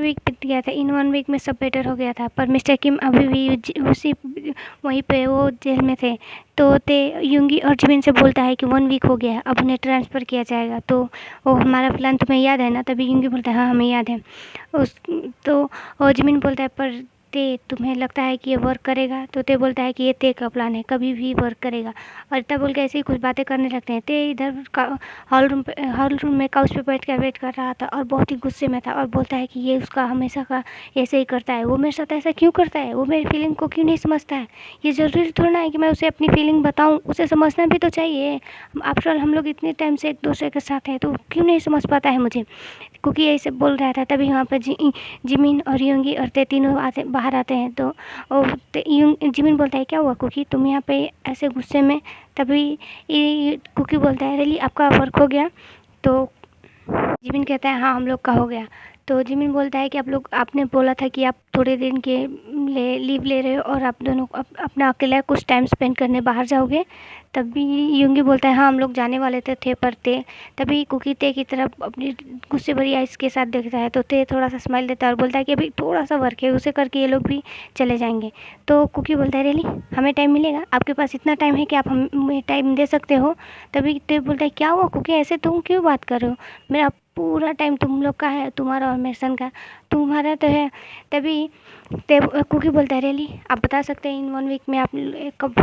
Week बीत गया था। इन 1 वीक में सब बेटर हो गया था, पर मिस्टर किम अभी भी उसी वहीं पे वो जेल में थे। तो ते यूंगी और जिमिन से बोलता है कि 1 वीक हो गया, अब उन्हें ट्रांसफ़र किया जाएगा। तो वो हमारा प्लान तुम्हें याद है ना? तभी यूंगी बोलता है हाँ हमें याद है। उस तो जिमिन बोलता है पर ते तुम्हें लगता है कि ये वर्क करेगा? तो ते बोलता है कि ये ते का प्लान है, कभी भी वर्क करेगा। और इतना बोल के ऐसे ही कुछ बातें करने लगते हैं। ते इधर हॉल रूम में काउच पे बैठ कर वेट कर रहा था और बहुत ही गुस्से में था और बोलता है कि ये उसका हमेशा का ऐसे ही करता है, वो मेरे साथ ऐसा क्यों करता है, वो मेरी फीलिंग को क्यों नहीं समझता है। ये ज़रूरी थोड़ा ना है कि मैं उसे अपनी फीलिंग बताऊँ, उसे समझना भी तो चाहिए। आफ्टर ऑल हम लोग इतने टाइम से एक दूसरे के साथ हैं, तो क्यों नहीं समझ पाता है मुझे। कुकी यही सब बोल रहा था। तभी वहाँ पर जिमिन और यूंगी और ते तीनों बाहर आते हैं। तो जिमिन बोलता है क्या हुआ कुकी, तुम यहाँ पे ऐसे गुस्से में? तभी कुकी बोलता है रियली आपका वर्क हो गया? तो जिमिन कहता है हाँ हम लोग का हो गया। तो जिमिन बोलता है कि आप लोग, आपने बोला था कि आप थोड़े दिन के लीव ले रहे हो और आप दोनों अपना अकेला कुछ टाइम स्पेंड करने बाहर जाओगे। तभी यूंगी बोलता है हाँ हम लोग जाने वाले थे पर ते। तभी कुकी ते की तरफ अपनी गुस्से भरी आइस के साथ देखता है। तो ते थोड़ा सा स्माइल देता है और बोलता है कि अभी थोड़ा सा वर्क है, उसे करके ये लोग भी चले जाएंगे। तो कुकी बोलता है रियली हमें टाइम मिलेगा? आपके पास इतना टाइम है कि आप हमें टाइम दे सकते हो? तभी ते बोलता है क्या हुआ कुकी, ऐसे तुम क्यों बात कर रहे हो? मेरा पूरा टाइम तुम लोग का है, तुम्हारा और मेरे सन का, तुम्हारा तो है। तभी ते कुकी बोलता है रियली आप बता सकते हैं इन 1 वीक में आप कब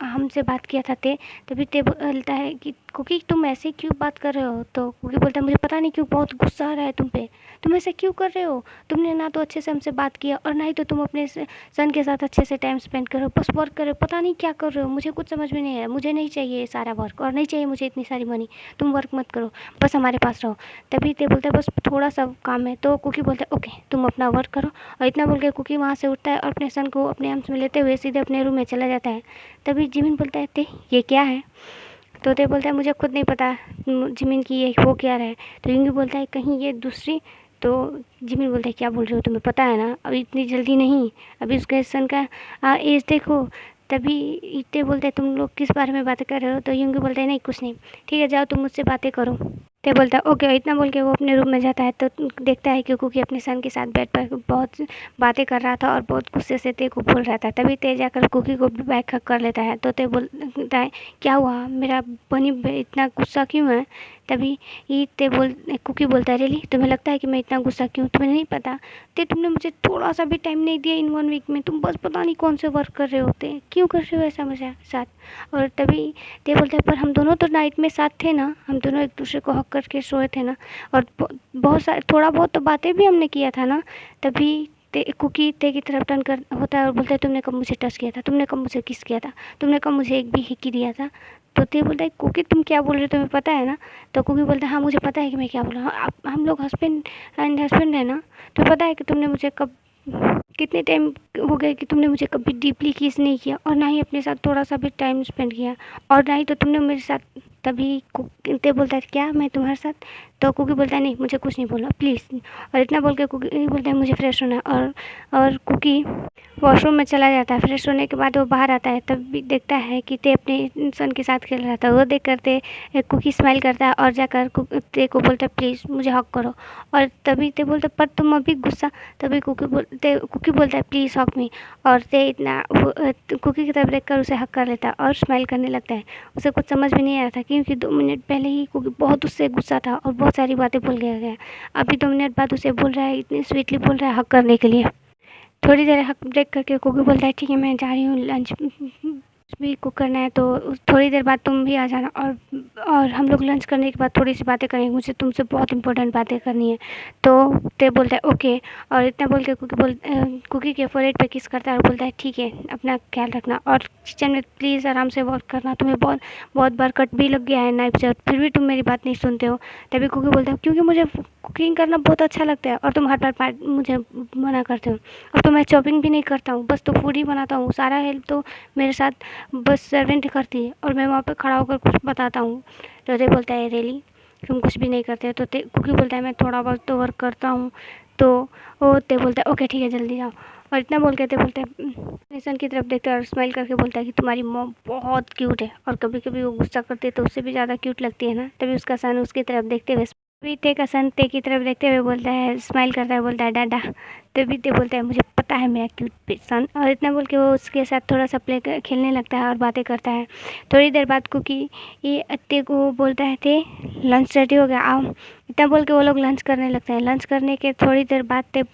हमसे बात किया था ते? तभी ते बोलता है कि कुकी तुम ऐसे क्यों बात कर रहे हो? तो कुकी बोलता है मुझे पता नहीं क्यों बहुत गुस्सा आ रहा है तुम पे, तुम ऐसे क्यों कर रहे हो? तुमने ना तो अच्छे से हमसे बात किया और ना ही तो तुम अपने सन के साथ अच्छे से टाइम स्पेंड करो, बस वर्क करो, पता नहीं क्या कर रहे हो। मुझे कुछ समझ में नहीं आया, मुझे नहीं चाहिए ये सारा वर्क और नहीं चाहिए मुझे इतनी सारी मनी। तुम वर्क मत करो, बस हमारे पास रहो। तभी ते बोलता है बस थोड़ा सा काम है। तो कुकी बोलता है ओके तुम अपना वर्क करो। और इतना बोल के कुकी वहाँ से उठता है और अपने सन को अपने आर्म्स में लेते हुए सीधे अपने रूम में चला जाता है। तभी जिमिन बोलता है ते ये क्या है? तो ते बोलता है मुझे खुद नहीं पता जिमिन की ये हो क्या रहा है। तो यूंगी बोलता है कहीं ये दूसरी। तो जिमिन बोलता है क्या बोल रहे हो, तुम्हें पता है ना अभी इतनी जल्दी नहीं, अभी उसके सन का एज देखो। तभी इतने बोलते हैं तुम लोग किस बारे में बातें कर रहे हो? तो यूंगी बोलता है नहीं कुछ नहीं, ठीक है जाओ तुम मुझसे बातें करो। ते बोलता है ओके। इतना बोल के वो अपने रूम में जाता है। तो देखता है कि कुकी अपने सन के साथ बेड पर बहुत बातें कर रहा था और बहुत गुस्से से ते को बोल रहा था। तभी ते जाकर कुकी को बैक हक कर लेता है। तो ते बोलता है क्या हुआ, मेरा बनी इतना गुस्सा क्यों है? तभी कुकी बोलता है रियली तुम्हें लगता है कि मैं इतना गुस्सा क्यों, तुम्हें नहीं पता? ते तुमने मुझे थोड़ा सा भी टाइम नहीं दिया इन 1 वीक में, तुम बस पता नहीं कौन से वर्क कर रहे होते, क्यों कर रहे हो ऐसा मेरे साथ? और तभी ते बोलता है पर हम दोनों तो नाइट में साथ थे ना, हम दोनों एक दूसरे को हक करके सोए थे ना, और बहुत सारे थोड़ा बहुत तो बातें भी हमने किया था ना। तभी कुकी ते की तरफ टर्न कर होता है और बोलता है तुमने कब मुझे टच किया था, तुमने कब मुझे किस किया था, तुमने कब मुझे एक भी हिक्की दिया था? तो ते बोलता है कुकी तुम क्या बोल रहे हो, तुम्हें पता है ना? तो कुकी बोलता है हाँ मुझे पता है कि मैं क्या बोल रहा हूँ, हम लोग हस्बैंड एंड हस्बैंड है ना। तो पता है कि तुमने मुझे कब कितने टाइम हो गए कि तुमने मुझे कभी डीपली किस नहीं किया और ना ही अपने साथ थोड़ा सा भी टाइम स्पेंड किया, और ना ही तो तुमने मेरे साथ। तभी ते बोलता है क्या मैं तुम्हारे साथ? तो कुकी बोलता है नहीं मुझे कुछ नहीं बोला प्लीज़। और इतना बोल के कुकी बोलता है मुझे फ्रेश होना है। और कुकी वॉशरूम में चला जाता है। फ्रेश होने के बाद वो बाहर आता है, तब भी देखता है कि ते अपने सन के साथ खेल रहा था। वो देख कर ते कुकी स्माइल करता है और जाकर ते को बोलता है प्लीज़ मुझे हक करो। और तभी ते बोलता है पर तुम अभी गुस्सा। तभी कुकी बोलता है प्लीज़ हक मी। और ते इतना कुकी की तरफ देख कर उसे हक कर लेता है और स्माइल करने लगता है। उसे कुछ समझ में नहीं आ रहा था क्योंकि 2 मिनट पहले ही कुकी बहुत उससे गुस्सा था और बहुत सारी बातें भूल गया। अभी 2 मिनट बाद उसे बोल रहा है, इतनी स्वीटली बोल रहा है हक करने के लिए। थोड़ी देर हक ब्रेक करके कुकी बोलता है ठीक है मैं जा रही हूँ, लंच भी कुक करना है, तो थोड़ी देर बाद तुम भी आ जाना। और हम लोग लंच करने के बाद थोड़ी सी बातें करेंगे, मुझे तुमसे बहुत इंपॉर्टेंट बातें करनी है। तो ते बोलता है ओके। और इतना बोल के कुकी के फोrehead पे किस करता है और बोलता है ठीक है अपना ख्याल रखना और किचन में प्लीज़ आराम से वर्क करना, तुम्हें बहुत बहुत बार कट भी लग गया है नाइफ से और फिर भी तुम मेरी बात नहीं सुनते हो। तभी कुकी बोलता है क्योंकि मुझे कुकिंग करना बहुत अच्छा लगता है और तुम हर बार मुझे मना करते हो। अब तो मैं चॉपिंग भी नहीं करता हूँ, बस तो फूड ही बनाता हूँ, सारा हेल्प तो मेरे साथ बस सर्वेंट करती है और मैं वहाँ पे खड़ा होकर कुछ बताता हूँ। तो ते बोलता है रियली तुम कुछ भी नहीं करते? तो कुकी बोलता है मैं थोड़ा बहुत तो वर्क करता हूँ। तो वो ते बोलता है ओके ठीक है जल्दी जाओ। और इतना बोल के ते बोलता है नेसन की तरफ देखता है और स्माइल करके बोलता है कि तुम्हारी मॉम बहुत क्यूट है, और कभी कभी वो गुस्सा करती है तो उससे भी ज़्यादा क्यूट लगती है ना। तभी उसका सन उसकी तरफ देखते हुए तभी ते का सन ते की तरफ देखते हुए बोलता है, स्माइल करता है, बोलता है डाडा। तभी ते बोलता है मुझे पता है मेरा क्यूट सन, और इतना बोल के वो उसके साथ थोड़ा सा खेलने लगता है और बातें करता है। थोड़ी देर बाद कुकी ये ते को बोलता है, ते लंच रेडी हो गया, आओ। इतना बोल के वो लोग लंच करने लगते हैं। लंच करने के थोड़ी देर बाद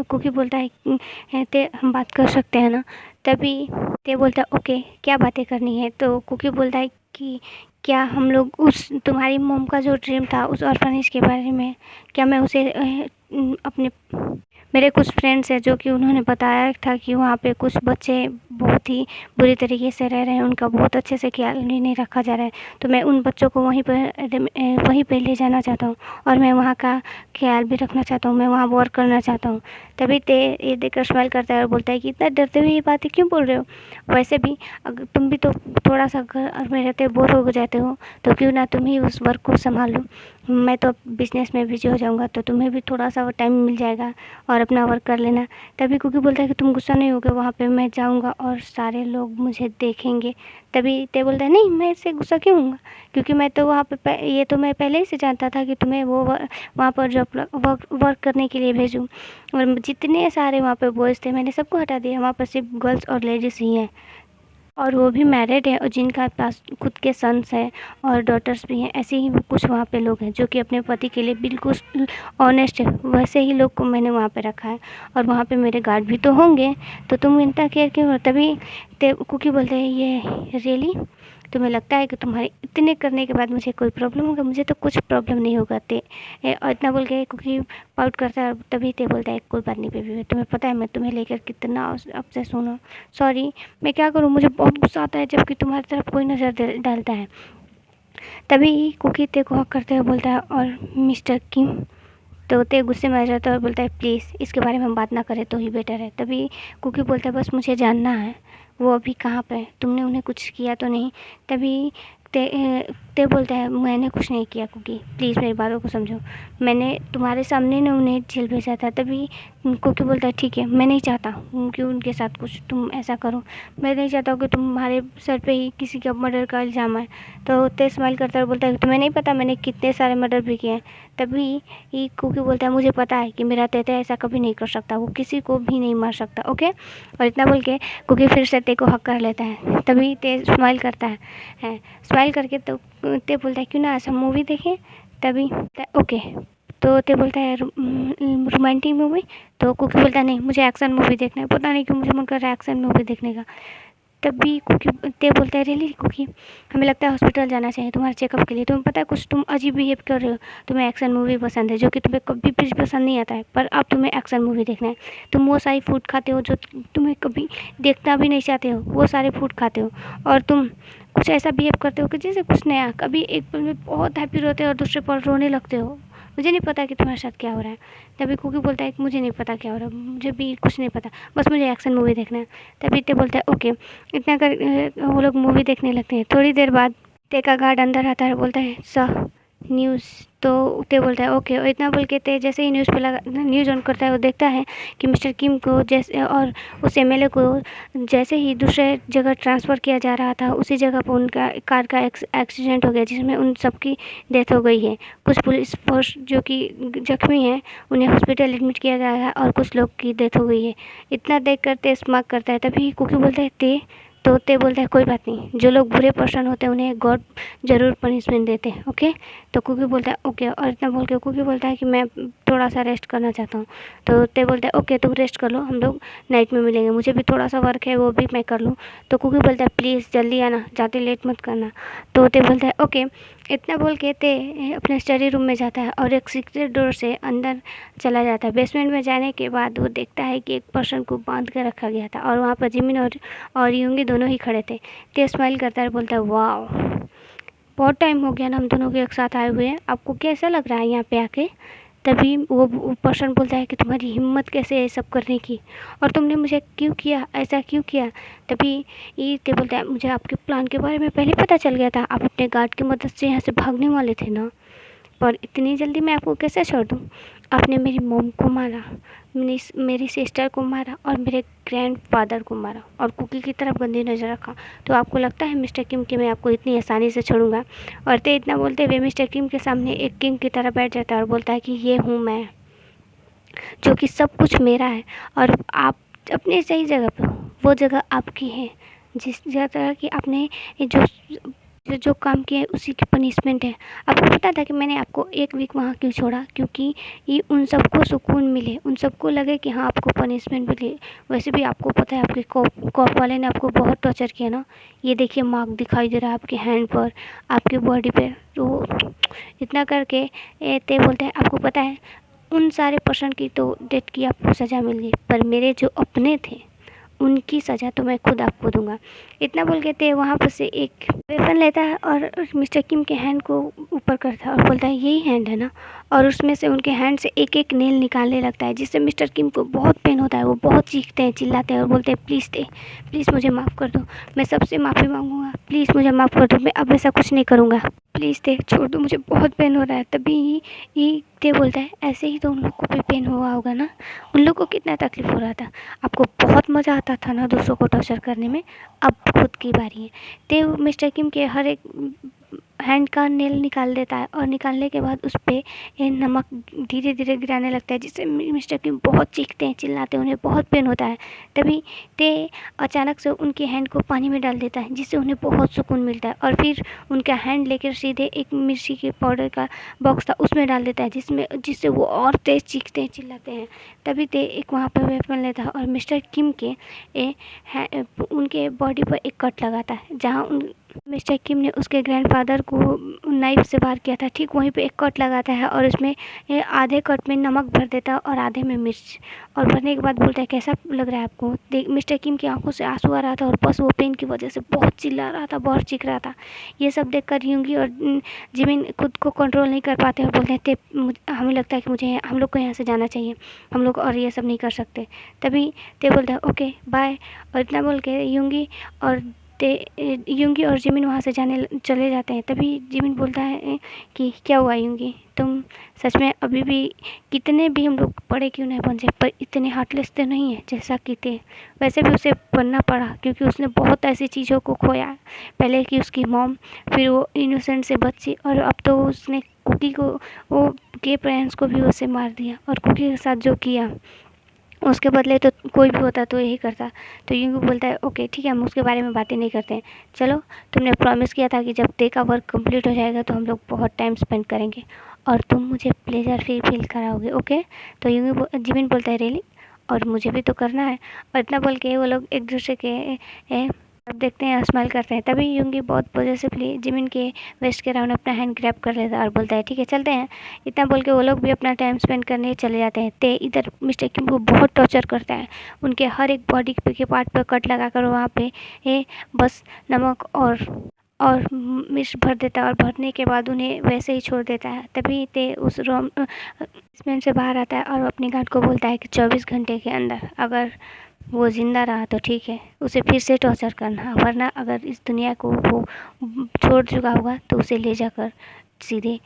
कुकी बोलता है, ते हम बात कर सकते हैं ना? तभी ते बोलता है ओके, क्या बातें करनी है? तो कुकी बोलता है कि क्या हम लोग उस तुम्हारी मॉम का जो ड्रीम था उस ऑर्फनेज के बारे में, क्या मैं उसे अपने मेरे कुछ फ्रेंड्स हैं जो कि उन्होंने बताया था कि वहाँ पे कुछ बच्चे बहुत ही बुरी तरीके से रह रहे हैं, उनका बहुत अच्छे से ख्याल नहीं रखा जा रहा है, तो मैं उन बच्चों को वहीं पे ले जाना चाहता हूँ और मैं वहाँ का ख्याल भी रखना चाहता हूँ, मैं वहाँ वर्क करना चाहता हूँ। तभी ते ये देखकर स्माइल करता है और बोलता है कि इतना डरते हुए ये बातें क्यों बोल रहे हो? वैसे भी अगर तुम भी तो थोड़ा सा घर में रहते बोर हो जाते हो, तो क्यों ना तुम ही उस वर्क को संभाल लो। मैं तो बिजनेस में बिजी हो जाऊँगा, तो तुम्हें भी थोड़ा सा टाइम मिल जाएगा और अपना वर्क कर लेना। तभी कुकी बोलता है कि तुम गुस्सा नहीं होगे, वहाँ पे मैं जाऊँगा और सारे लोग मुझे देखेंगे। तभी ते बोलता है नहीं, मैं इससे गुस्सा क्यों होऊँगा, क्योंकि मैं तो वहाँ पे ये तो मैं पहले ही से जानता था कि तुम्हें वो वहाँ पर जब वर्क करने के लिए भेजूँ, और जितने सारे वहाँ पे बॉयज़ थे मैंने सबको हटा दिया, वहाँ पर सिर्फ गर्ल्स और लेडीज़ ही हैं, और वो भी मैरिड है और जिनका पास खुद के सन्स हैं और डॉटर्स भी हैं। ऐसे ही कुछ वहाँ पे लोग हैं जो कि अपने पति के लिए बिल्कुल ऑनेस्ट है, वैसे ही लोग को मैंने वहाँ पे रखा है, और वहाँ पे मेरे गार्ड भी तो होंगे, तो तुम इतना केयर क्यों हो? तभी कुकी बोलते हैं, ये रियली तुम्हें लगता है कि तुम्हारे इतने करने के बाद मुझे कोई प्रॉब्लम होगा? मुझे तो कुछ प्रॉब्लम नहीं होगा और इतना बोल के कुकी पाउट करता है। तभी ते बोलता है कोई बात नहीं बेबी, तुम्हें पता है मैं तुम्हें लेकर कितना अपसेस हूँ ना, सॉरी, मैं क्या करूँ, मुझे बहुत गुस्सा आता है जबकि तुम्हारी तरफ कोई नज़र डालता है। तभी कुकी ते को हक करते हुए बोलता है, और मिस्टर किम? तो ते गुस्से में आ जाता है और बोलता है प्लीज़ इसके बारे में हम बात ना करें तो ही बेटर है। तभी कुकी बोलता है बस मुझे जानना है वो अभी कहाँ पे है, तुमने उन्हें कुछ किया तो नहीं? तभी ते बोलता है मैंने कुछ नहीं किया कुकी, प्लीज़ मेरी बातों को समझो, मैंने तुम्हारे सामने ने उन्हें जेल भेजा था। तभी कुकी बोलता है ठीक है, मैं नहीं चाहता कि उनके साथ कुछ तुम ऐसा करो, मैं नहीं चाहता कि तुम्हारे सर पे ही किसी का मर्डर का इल्ज़ाम है। तो ते स्माइल करता है और बोलता है तुम्हें नहीं पता मैंने कितने सारे मर्डर भी किए हैं। तभी ही कुकी बोलता है मुझे पता है कि मेरा तेते ऐसा कभी नहीं कर सकता, वो किसी को भी नहीं मार सकता, ओके? और इतना बोल के कुकी फिर से ते को हक कर लेता है। तभी ते स्माइल करता है स्माइल करके, तो ते बोलता है क्यों ना ऐसा मूवी देखें? तभी ओके, तो ते बोलता है रोमांटिक मूवी? तो कुकी बोलता है नहीं, मुझे एक्शन मूवी देखना है, पता नहीं क्यों मुझे मन कर रहा है एक्शन मूवी देखने का। तभी कुकी ते बोलता है रियली कुकी, हमें लगता है हॉस्पिटल जाना चाहिए तुम्हारे चेकअप के लिए, तुम्हें पता है कुछ तुम अजीब बिहेव कर रहे हो, तुम्हें एक्शन मूवी पसंद है जो कि तुम्हें कभी भी पसंद नहीं आता है, पर अब तुम्हें एक्शन मूवी देखना है। तुम वो सारी फूड खाते हो जो तुम्हें कभी देखना भी नहीं चाहते हो, वो सारे फूड खाते हो, और तुम कुछ ऐसा बिहेव करते हो कि जैसे कुछ नया, कभी एक पल में बहुत हैप्पी रहते हो और दूसरे पल रोने लगते हो, मुझे नहीं पता कि तुम्हारे साथ क्या हो रहा है। तभी कुकी बोलता है कि मुझे नहीं पता क्या हो रहा है, मुझे भी कुछ नहीं पता, बस मुझे एक्शन मूवी देखना है। तभी ते बोलता है ओके, इतना कर वो लोग मूवी देखने लगते हैं। थोड़ी देर बाद ते का गार्ड अंदर आता है, बोलता है सर न्यूज़? तो ते बोलता है ओके, और इतना बोल के ते जैसे ही न्यूज़ ऑन करता है, वो देखता है कि मिस्टर किम को जैसे और उस एमएलए को जैसे ही दूसरे जगह ट्रांसफ़र किया जा रहा था, उसी जगह पर उनका कार का एक्सीडेंट हो गया जिसमें उन सबकी डेथ हो गई है। कुछ पुलिस फोर्स जो कि जख्मी हैं उन्हें हॉस्पिटल एडमिट किया गया है और कुछ लोग की डेथ हो गई है। इतना देख कर ते स्मार्क करता है। तभी कुकी बोलता है ते, तो ते बोलता है कोई बात नहीं, जो लोग बुरे पर्सन होते हैं उन्हें गॉड ज़रूर पनिशमेंट देते हैं, ओके? तो कुकी बोलता है ओके, और इतना बोल के कुकी बोलता है कि मैं थोड़ा सा रेस्ट करना चाहता हूँ। तो ते बोलता है ओके तुम रेस्ट कर लो, हम लोग नाइट में मिलेंगे, मुझे भी थोड़ा सा वर्क है वो भी मैं कर लूँ। तो कुकी बोलता है प्लीज़ जल्दी आना, ज़्यादा लेट मत करना। तो ते बोलता है ओके। इतना बोल के ते अपने स्टडी रूम में जाता है और एक सीक्रेट डोर से अंदर चला जाता है। बेसमेंट में जाने के बाद वो देखता है कि एक पर्सन को बांध कर रखा गया था और वहाँ पर जिमिन और यूंगी दोनों ही खड़े थे। ते स्माइल करता है और बोलता है वाह, बहुत टाइम हो गया ना हम दोनों के एक साथ आए हुए हैं, आपको कैसा लग रहा है यहाँ पे आके? तभी वो पर्सन बोलता है कि तुम्हारी हिम्मत कैसे है ये सब करने की, और तुमने मुझे क्यों किया, ऐसा क्यों किया? तभी ये ते बोलता है मुझे आपके प्लान के बारे में पहले पता चल गया था, आप अपने गार्ड की मदद से यहाँ से भागने वाले थे ना, पर इतनी जल्दी मैं आपको कैसे छोड़ दूँ? आपने मेरी मॉम को मारा, मेरी सिस्टर को मारा और मेरे ग्रैंडफ़ादर को मारा और कुकी की तरफ गंदी नज़र रखा। तो आपको लगता है मिस्टर किम कि मैं आपको इतनी आसानी से छोड़ूँगा? और ते इतना बोलते हुए मिस्टर किम के सामने एक किंग की तरह बैठ जाता है और बोलता है कि ये हूँ मैं, जो कि सब कुछ मेरा है और आप अपनी सही जगह पे हो। वो जगह आपकी है, जिस जगह की आपने जो जो काम किया है उसी की पनिशमेंट है। आपको पता था कि मैंने आपको 1 वीक वहाँ क्यों छोड़ा? क्योंकि ये उन सबको सुकून मिले, उन सबको लगे कि हाँ, आपको पनिशमेंट मिली। वैसे भी आपको पता है आपके कॉप वाले ने आपको बहुत टॉर्चर किया ना। ये देखिए मार्क दिखाई दे रहा है आपके हैंड पर, आपकी बॉडी पे। तो इतना करके ते बोलते हैं आपको पता है उन सारे पर्सन की तो डेथ की आपको सज़ा मिल गई, पर मेरे जो अपने थे उनकी सज़ा तो मैं खुद आपको दूंगा। इतना बोल के ते वहाँ पर से एक वेपन लेता है और मिस्टर किम के हैंड को ऊपर करता है और बोलता है यही हैंड है ना, और उसमें से उनके हैंड से एक एक नेल निकालने लगता है, जिससे मिस्टर किम को बहुत पेन होता है। वो बहुत चीखते हैं, चिल्लाते हैं और बोलते हैं प्लीज़ ते, प्लीज़ मुझे माफ़ कर दो, मैं सबसे माफ़ी मांगूंगा, प्लीज़ मुझे माफ़ कर दो, मैं अब ऐसा कुछ नहीं करूँगा, प्लीज़ ते छोड़ दो, मुझे बहुत पेन हो रहा है। तभी ही ते बोलता है ऐसे ही तो उन लोग को भी पेन हुआ होगा ना, उन लोग को कितना तकलीफ़ हो रहा था, आपको बहुत मज़ा आता था ना दूसरों को टॉर्चर करने में, अब खुद की बारी है। ते मिस्टर किम के हर एक हैंड का नेल निकाल देता है और निकालने के बाद उस पर नमक धीरे धीरे गिराने लगता है, जिससे मिस्टर किम बहुत चीखते हैं, चिल्लाते हैं, उन्हें बहुत पेन होता है। तभी ते अचानक से उनके हैंड को पानी में डाल देता है, जिससे उन्हें बहुत सुकून मिलता है और फिर उनका हैंड लेकर सीधे एक मिर्ची के पाउडर का बॉक्स था उसमें डाल देता है, जिससे वो और तेज़ चीखते हैं, चिल्लाते हैं। तभी ते एक वहाँ पर वेपन लेता है और मिस्टर किम के उनके बॉडी पर एक कट लगाता है, जहाँ मिस्टर किम ने उसके ग्रैंडफादर को नाइफ से वार किया था, ठीक वहीं पे एक कट लगाता है और उसमें आधे कट में नमक भर देता है और आधे में मिर्च, और भरने के बाद बोलता है कैसा लग रहा है आपको? देख मिस्टर किम की आंखों से आंसू आ रहा था और बस वो पेन की वजह से बहुत चिल्ला रहा था, बहुत चीख रहा था। ये सब देखकर यूंगी और जिमिन खुद को कंट्रोल नहीं कर पाते और बोलते हैं हमें लगता है कि मुझे हम लोग को यहाँ से जाना चाहिए, हम लोग और ये सब नहीं कर सकते। तभी ते बोलता है ओके बाय, और इतना बोल के यूंगी और जिमिन वहाँ से चले जाते हैं। तभी जिमिन बोलता है कि क्या हुआ यूंगी, तुम सच में अभी भी कितने भी हम लोग बड़े क्यों नहीं बन जाए पर इतने हार्टलेस तो नहीं है जैसा कि थे। वैसे भी उसे बनना पड़ा क्योंकि उसने बहुत ऐसी चीज़ों को खोया, पहले कि उसकी मॉम, फिर वो इनोसेंट से बच्ची, और अब तो उसने कुकी को, वो के पेरेंट्स को भी उसे मार दिया, और कुकी के साथ जो किया उसके बदले तो कोई भी होता तो यही करता। तो यूँ बोलता है ओके ठीक है, हम उसके बारे में बातें नहीं करते हैं, चलो तुमने प्रॉमिस किया था कि जब डे का वर्क कंप्लीट हो जाएगा तो हम लोग बहुत टाइम स्पेंड करेंगे और तुम मुझे प्लेजर फील कराओगे, ओके? तो जिमिन बोलता है रियली, और मुझे भी तो करना है। और इतना बोल के वो लोग एक दूसरे के अब देखते हैं, स्माइल करते हैं। तभी यूंगी बहुत पॉजिटिवली जिमिन के वेस्ट के राउंड अपना हैंड ग्रैब कर लेता है और बोलता है ठीक है चलते हैं। इतना बोल के वो लोग भी अपना टाइम स्पेंड करने चले जाते हैं। ते इधर मिस्टर किम को बहुत टॉर्चर करता है, उनके हर एक बॉडी के पार्ट पर कट लगा कर वहाँ पे बस नमक और मिर्च भर देता है, और भरने के बाद उन्हें वैसे ही छोड़ देता है। तभी ते उस रूम बेसमेंट से बाहर आता है और अपनी गार्ड को बोलता है कि 24 घंटे के अंदर अगर वो ज़िंदा रहा तो ठीक है, उसे फिर से टॉर्चर करना, वरना अगर इस दुनिया को वो छोड़ चुका होगा तो उसे ले जाकर सीधे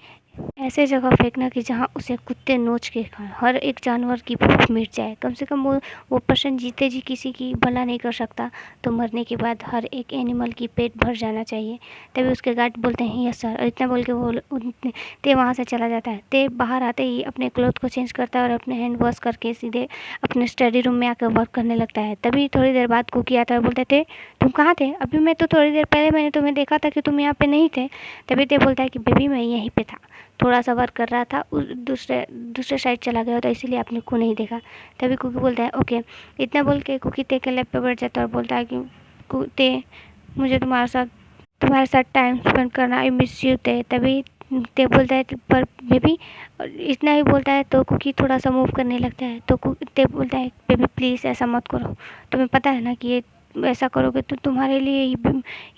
ऐसे जगह फेंकना कि जहाँ उसे कुत्ते नोच के खाएं, हर एक जानवर की भूख मिट जाए। कम से कम वो पर्सन जीते जी किसी की भला नहीं कर सकता, तो मरने के बाद हर एक एनिमल की पेट भर जाना चाहिए। तभी उसके गार्ड बोलते हैं यस सर, और इतना बोल के ते वहाँ से चला जाता है। ते बाहर आते ही अपने क्लोथ को चेंज करता है और अपने हैंड वॉश करके सीधे अपने स्टडी रूम में आकर वर्क करने लगता है। तभी थोड़ी देर बाद कुकी आता है और बोलते थे तुम कहाँ थे? अभी मैं तो थोड़ी देर पहले मैंने तुम्हें देखा था कि तुम यहाँ पे नहीं थे। तभी ते बोलता है कि बेबी मैं यहीं पे था, थोड़ा सा वर्क कर रहा था, दूसरे साइड चला गया तो इसीलिए आपने को नहीं देखा। तभी कुकी बोलता है ओके। इतना बोल के कुकी ते के लैप पे बैठ जाता है और बोलता है कि ते मुझे तुम्हारे साथ टाइम स्पेंड करना, आई मिस यू ते। तभी ते बोलता है पर बेबी, इतना ही बोलता है तो कुकी थोड़ा सा मूव करने लगता है। तो ते बोलता है बेबी प्लीज़ ऐसा मत करो, तुम्हें पता है ना कि ये ऐसा करोगे तो तुम्हारे लिए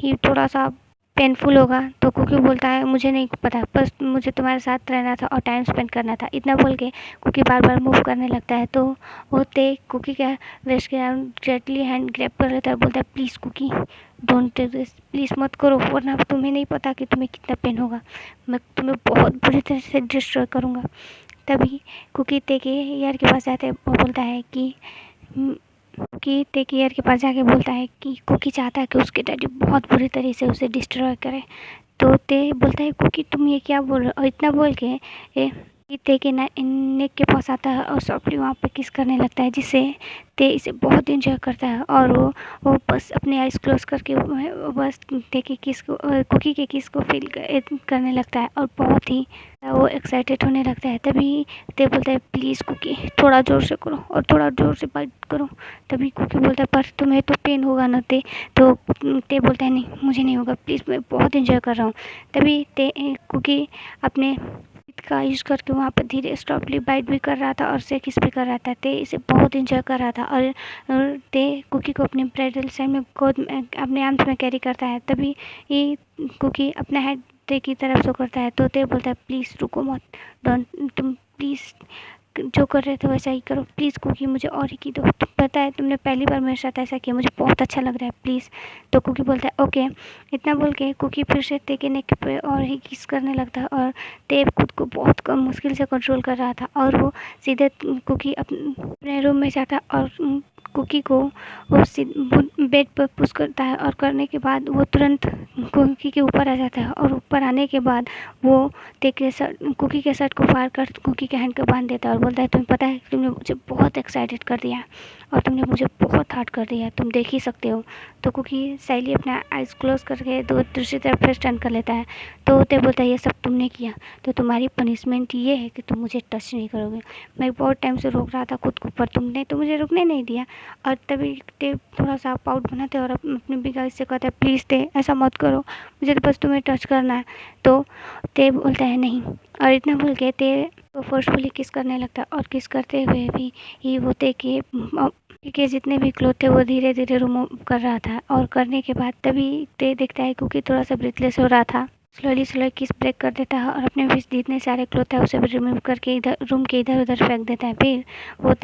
ही थोड़ा सा पेनफुल होगा। तो कुकी बोलता है मुझे नहीं पता, बस मुझे तुम्हारे साथ रहना था और टाइम स्पेंड करना था। इतना बोल के कुकी बार बार मूव करने लगता है। तो वो ते कुकी का वेस्ट के डायरेक्टली हैंड ग्रैब कर लेता है और बोलता है please Cookie don't do this, please मत करो, वरना तुम्हें नहीं पता कि तुम्हें कितना पेन होगा, मैं तुम्हें बहुत बुरी तरह से डिस्ट्रॉय करूँगा। तभी कुकी ते के यार के पास जाते वो बोलता है कि ते के यार के पास जाके बोलता है कि कुकी चाहता है कि उसके डैडी बहुत बुरी तरह से उसे डिस्ट्रॉय करे। तो ते बोलता है कुकी तुम ये क्या बोल रहे हो, और इतना बोल के ते के नेक के पास आता है और सॉफ्टली वहाँ पे किस करने लगता है, जिससे ते इसे बहुत इंजॉय करता है। और वो बस अपने आइज़ क्लोज करके बस ते के किस को कुकी के किस को फील करने लगता है और बहुत ही वो एक्साइटेड होने लगता है। तभी ते बोलता है प्लीज़ कुकी थोड़ा ज़ोर से करो और थोड़ा ज़ोर से बाइट करो। तभी कुकी बोलता है पर तुम्हें तो पेन होगा ना ते। तो ते बोलता है नहीं मुझे नहीं होगा प्लीज़, मैं बहुत इंजॉय कर रहा हूँ। तभी ते कुकी अपने का यूज़ करके वहाँ पर धीरे सॉफ्टली बाइट भी कर रहा था और उसे किस भी कर रहा था। ते इसे बहुत इंजॉय कर रहा था और ते कुकी को अपने ब्राइडल साइड में गोद में अपने आर्म्स में कैरी करता है। तभी ये कुकी अपना हेड ते की तरफ शो करता है। तो ते बोलता है प्लीज़ रुको मत, डोंट तुम प्लीज़ जो कर रहे थे वैसा ही करो प्लीज़ कुकी, मुझे और ही की दो, तुम पता है तुमने पहली बार मेरे साथ ऐसा किया, मुझे बहुत अच्छा लग रहा है प्लीज़। तो कुकी बोलता है ओके। इतना बोल के कुकी फिर से ते के नेक पे और ही किस करने लगता है और ते खुद को बहुत कम मुश्किल से कंट्रोल कर रहा था और वो सीधे कुकी अपने रूम में जाता और कुकी को वो बेड पर पुश करता है और करने के बाद वो तुरंत कुकी के ऊपर आ जाता है और ऊपर आने के बाद वो कुकी के शर्ट को फाड़ कर कुकी के हैंड को बांध देता है और बोलता है तुम्हें पता है तुमने मुझे बहुत एक्साइटेड कर दिया और तुमने मुझे बहुत हर्ट कर दिया, तुम देख ही सकते हो। तो कुकी सैली अपना आइज़ क्लोज करके दूसरी तरफ फेस टर्न कर लेता है। तो ते बोलता है ये सब तुमने किया तो तुम्हारी पनिशमेंट ये है कि तुम मुझे टच नहीं करोगे। मैं बहुत टाइम से रोक रहा था खुद को पर तुमने तो मुझे रुकने नहीं दिया। और तभी ते थोड़ा सा पाउट बनाते और अपने बिग आइज़ से कहता है प्लीज़ ते ऐसा मत करो, मुझे तो बस तुम्हें टच करना है। तो ते बोलता है नहीं, और इतना बोल के ते तो फोर्सफुली किस करने लगता है और किस करते हुए भी ये वो ते के जितने भी क्लोथ थे वो धीरे धीरे रिमूव कर रहा था। और करने के बाद तभी ते देखता है क्योंकि थोड़ा सा ब्रीथलेस हो रहा था, स्लोली किस ब्रेक कर देता है और अपने भी जितने सारे क्लोथ है उसे भी रिमूव करके इधर रूम के इधर उधर फेंक देता है। फिर वो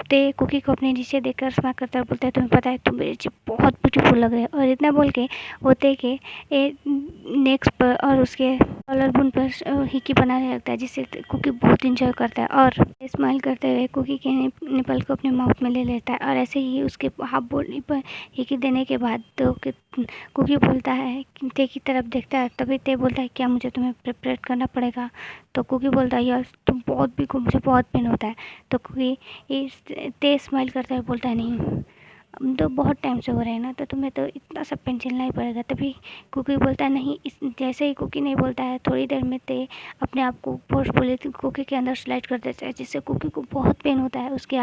ते कुकी को अपने नीचे देखकर स्माइल करता है और बोलता है तुम्हें पता है तुम मेरे नीचे बहुत ब्यूटीफुल लग रहे हो। और इतना बोल के वो ते के नेक्स्ट पर और उसके कॉलर बोन पर हिकी बनाने लगता है, जिससे कुकी बहुत इंजॉय करता है और स्माइल करते हुए कुकी के निपल को अपने माउथ में ले लेता है। और ऐसे ही उसके हाफ बॉडी पर हिकी देने के बाद तो कुकी बोलता है ते की तरफ देखता है। तभी ते बोलता है क्या मुझे तुम्हें प्रिपरेट करना पड़ेगा। तो कुकी बोलता है यार तुम बहुत भी को मुझे बहुत पेन होता है। तो कुकी ते स्माइल करता है बोलता है नहीं हम तो बहुत टाइम से हो रहे हैं ना तो तुम्हें तो इतना सब पेन झेलना ही पड़ेगा। तभी कुकी बोलता है नहीं, इस जैसे ही कुकी नहीं बोलता है थोड़ी देर में ते अपने आप को फोर्सफुली कुकी के अंदर स्लाइड कर देता है, जिससे कुकी को बहुत पेन होता है। उसके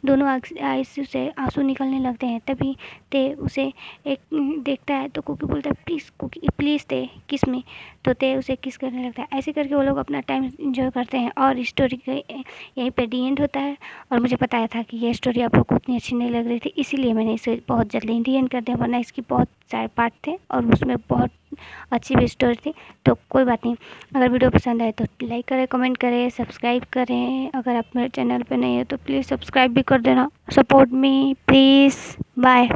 दोनों आइज से आंसू निकलने लगते हैं। तभी ते उसे एक देखता है तो कुकी बोलता है प्लीज़ कुकी प्लीज़ ते किस मी। तो ते उसे किस करने लगता है। ऐसे करके वो लोग अपना टाइम इंजॉय करते हैं और स्टोरी यहीं पे डी एंड होता है। और मुझे बताया था कि ये स्टोरी आप लोग को उतनी अच्छी नहीं लग रही थी, इसीलिए मैंने इसे बहुत जल्दी डी एंड कर दिया, वरना इसकी बहुत सारे पार्ट थे और उसमें बहुत अच्छी भी स्टोरी थी। तो कोई बात नहीं, अगर वीडियो पसंद आए तो लाइक करें, कमेंट करें, सब्सक्राइब करें। अगर आप मेरे चैनल पे नहीं है तो प्लीज़ सब्सक्राइब भी कर देना। Support me please. बाय।